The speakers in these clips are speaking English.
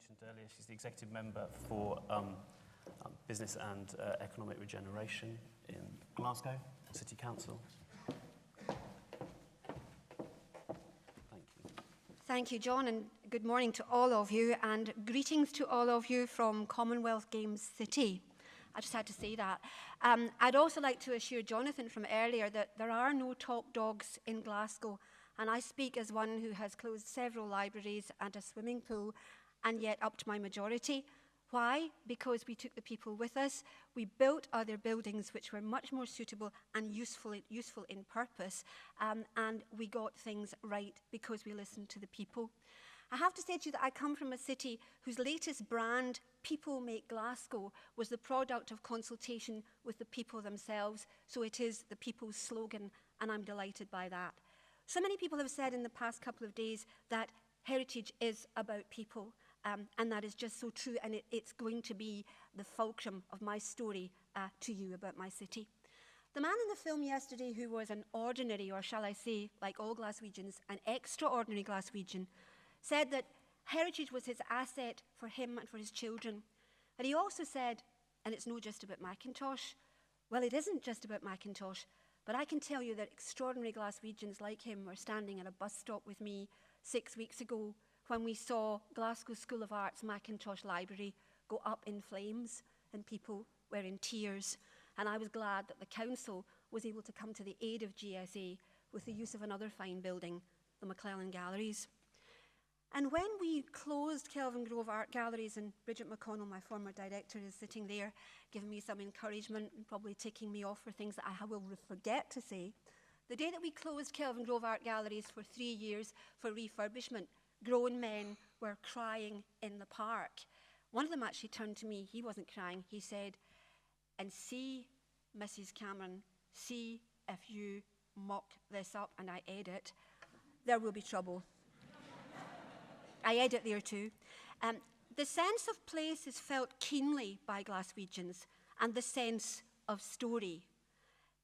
mentioned earlier, she's the executive member for Business and Economic Regeneration in Glasgow City Council. Thank you. Thank you, John, and good morning to all of you, and greetings to all of you from Commonwealth Games City. I just had to say that. I'd also like to assure Jonathan from earlier that there are no top dogs in Glasgow, and I speak as one who has closed several libraries and a swimming pool, and yet upped my majority. Why? Because we took the people with us. We built other buildings which were much more suitable and useful in purpose, and we got things right because we listened to the people. I have to say to you that I come from a city whose latest brand, People Make Glasgow, was the product of consultation with the people themselves, so it is the people's slogan, and I'm delighted by that. So many people have said in the past couple of days that heritage is about people, and that is just so true, and it's going to be the fulcrum of my story to you about my city. The man in the film yesterday who was an ordinary, or shall I say, like all Glaswegians, an extraordinary Glaswegian, said that heritage was his asset for him and for his children. And he also said, and it's not just about Macintosh. Well, it isn't just about Macintosh, but I can tell you that extraordinary Glaswegians like him were standing at a bus stop with me 6 weeks ago when we saw Glasgow School of Arts Macintosh Library go up in flames and people were in tears. And I was glad that the council was able to come to the aid of GSA with the use of another fine building, the McClellan Galleries. And when we closed Kelvin Grove Art Galleries, and Bridget McConnell, my former director, is sitting there giving me some encouragement and probably ticking me off for things that I will forget to say. The day that we closed Kelvin Grove Art Galleries for 3 years for refurbishment, grown men were crying in the park. One of them actually turned to me, he wasn't crying, he said, "And see, Mrs. Cameron, see if you muck this up and I edit, there will be trouble." I edit there too. The sense of place is felt keenly by Glaswegians, and the sense of story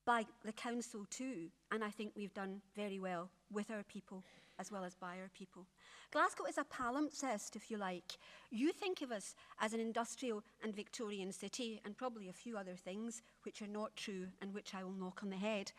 by the council too, and I think we've done very well with our people as well as by our people. Glasgow is a palimpsest, if you like. You think of us as an industrial and Victorian city, and probably a few other things which are not true and which I will knock on the head.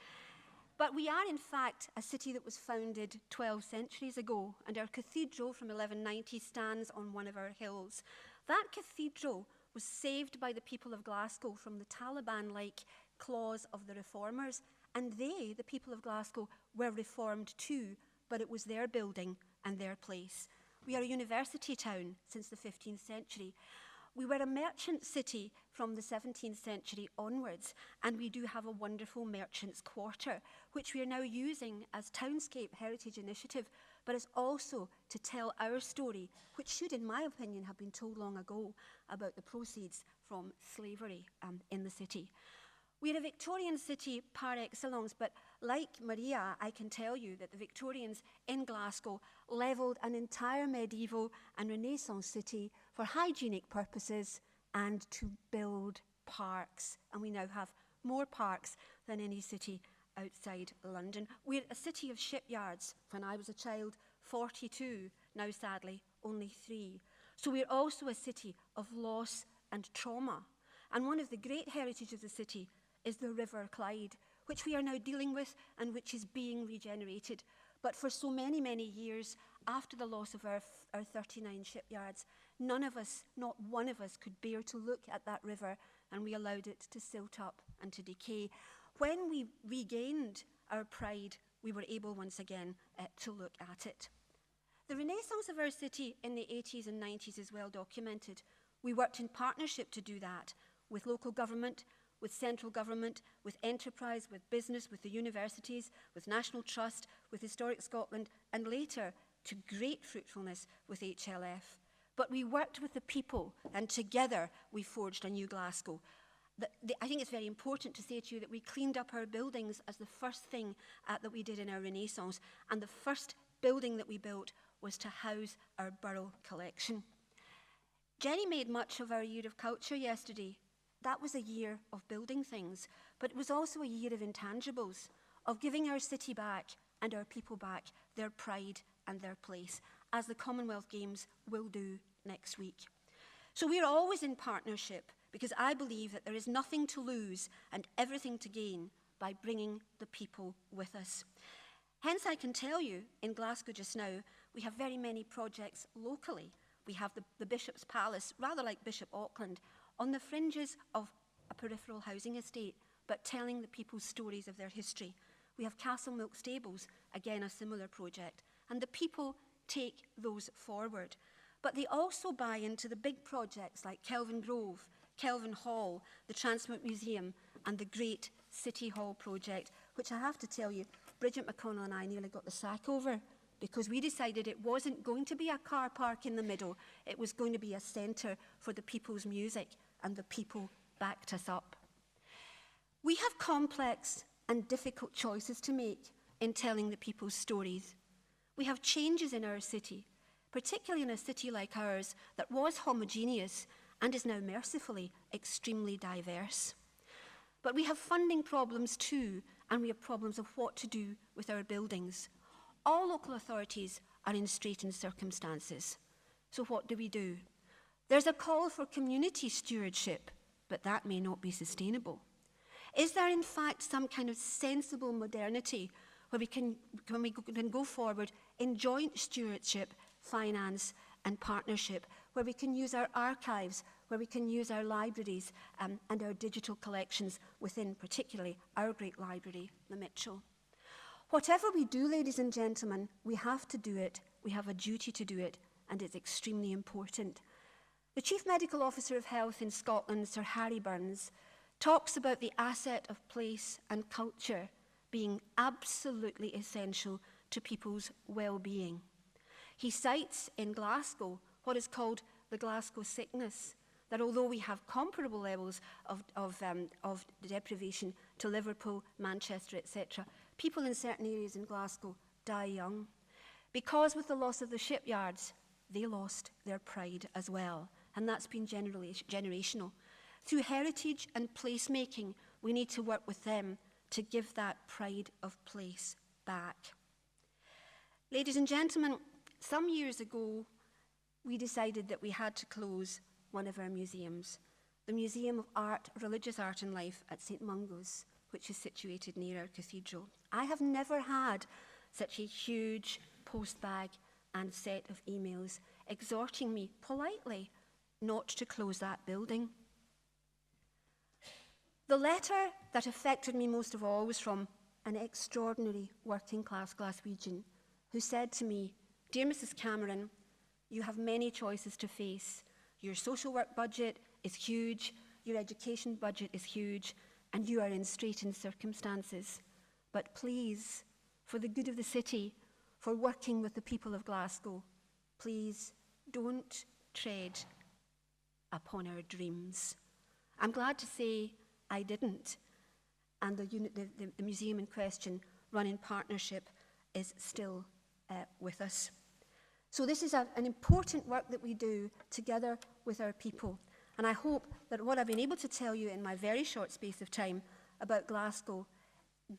But we are, in fact, a city that was founded 12 centuries ago, and our cathedral from 1190 stands on one of our hills. That cathedral was saved by the people of Glasgow from the Taliban-like claws of the reformers, and they, the people of Glasgow, were reformed too, but it was their building and their place. We are a university town since the 15th century. We were a merchant city from the 17th century onwards, and we do have a wonderful merchants' quarter, which we are now using as Townscape Heritage Initiative, but is also to tell our story, which should, in my opinion, have been told long ago, about the proceeds from slavery in the city. We're a Victorian city par excellence, but like Maria, I can tell you that the Victorians in Glasgow levelled an entire medieval and Renaissance city for hygienic purposes and to build parks. And we now have more parks than any city outside London. We're a city of shipyards. When I was a child, 42, now sadly, only 3. So we're also a city of loss and trauma. And one of the great heritage of the city is the River Clyde, which we are now dealing with and which is being regenerated. But for so many, many years, after the loss of our 39 shipyards, none of us, not one of us, could bear to look at that river, and we allowed it to silt up and to decay. When we regained our pride, we were able once again to look at it. The renaissance of our city in the 80s and 90s is well documented. We worked in partnership to do that with local government, with central government, with enterprise, with business, with the universities, with National Trust, with Historic Scotland, and later, to great fruitfulness, with HLF. But we worked with the people, and together we forged a new Glasgow. I think it's very important to say to you that we cleaned up our buildings as the first thing that we did in our Renaissance, and the first building that we built was to house our borough collection. Jenny made much of our year of culture yesterday. That was a year of building things, but it was also a year of intangibles, of giving our city back and our people back their pride and their place. as the Commonwealth Games will do next week. So we're always in partnership, because I believe that there is nothing to lose and everything to gain by bringing the people with us. Hence, I can tell you, in Glasgow just now, we have very many projects locally. We have the Bishop's Palace, rather like Bishop Auckland, on the fringes of a peripheral housing estate, but telling the people's stories of their history. We have Castle Milk Stables, again a similar project, and the people take those forward. But they also buy into the big projects like Kelvin Grove, Kelvin Hall, the Transport Museum, and the great City Hall project, which I have to tell you, Bridget McConnell and I nearly got the sack over, because we decided it wasn't going to be a car park in the middle, it was going to be a centre for the people's music, and the people backed us up. We have complex and difficult choices to make in telling the people's stories. We have changes in our city, particularly in a city like ours that was homogeneous and is now mercifully extremely diverse. But we have funding problems too, and we have problems of what to do with our buildings. All local authorities are in straitened circumstances. So what do? There's a call for community stewardship, but that may not be sustainable. Is there in fact some kind of sensible modernity where we can go forward in joint stewardship, finance and partnership, where we can use our archives, where we can use our libraries and our digital collections within particularly our great library, the Mitchell? Whatever we do, ladies and gentlemen, we have to do it. We have a duty to do it, and it's extremely important. The Chief Medical Officer of Health in Scotland, Sir Harry Burns, talks about the asset of place and culture being absolutely essential to people's well-being. He cites in Glasgow what is called the Glasgow sickness, that although we have comparable levels of deprivation to Liverpool, Manchester, etc., people in certain areas in Glasgow die young. Because with the loss of the shipyards, they lost their pride as well, and that's been generational. Through heritage and placemaking, we need to work with them to give that pride of place back. Ladies and gentlemen, some years ago, we decided that we had to close one of our museums, the Museum of Art, Religious Art and Life at St Mungo's, which is situated near our cathedral. I have never had such a huge post bag and set of emails exhorting me politely not to close that building. The letter that affected me most of all was from an extraordinary working-class Glaswegian who said to me, "Dear Mrs. Cameron, you have many choices to face. Your social work budget is huge, your education budget is huge, and you are in straitened circumstances. But please, for the good of the city, for working with the people of Glasgow, please don't tread upon our dreams." I'm glad to say I didn't, and the museum in question, run in partnership, is still with us. So this is an important work that we do together with our people, and I hope that what I've been able to tell you in my very short space of time about Glasgow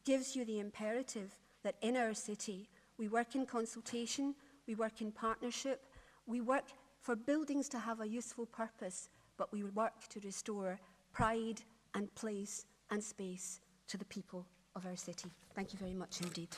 gives you the imperative that in our city we work in consultation, we work in partnership, we work for buildings to have a useful purpose, but we work to restore pride and place and space to the people of our city. Thank you very much indeed.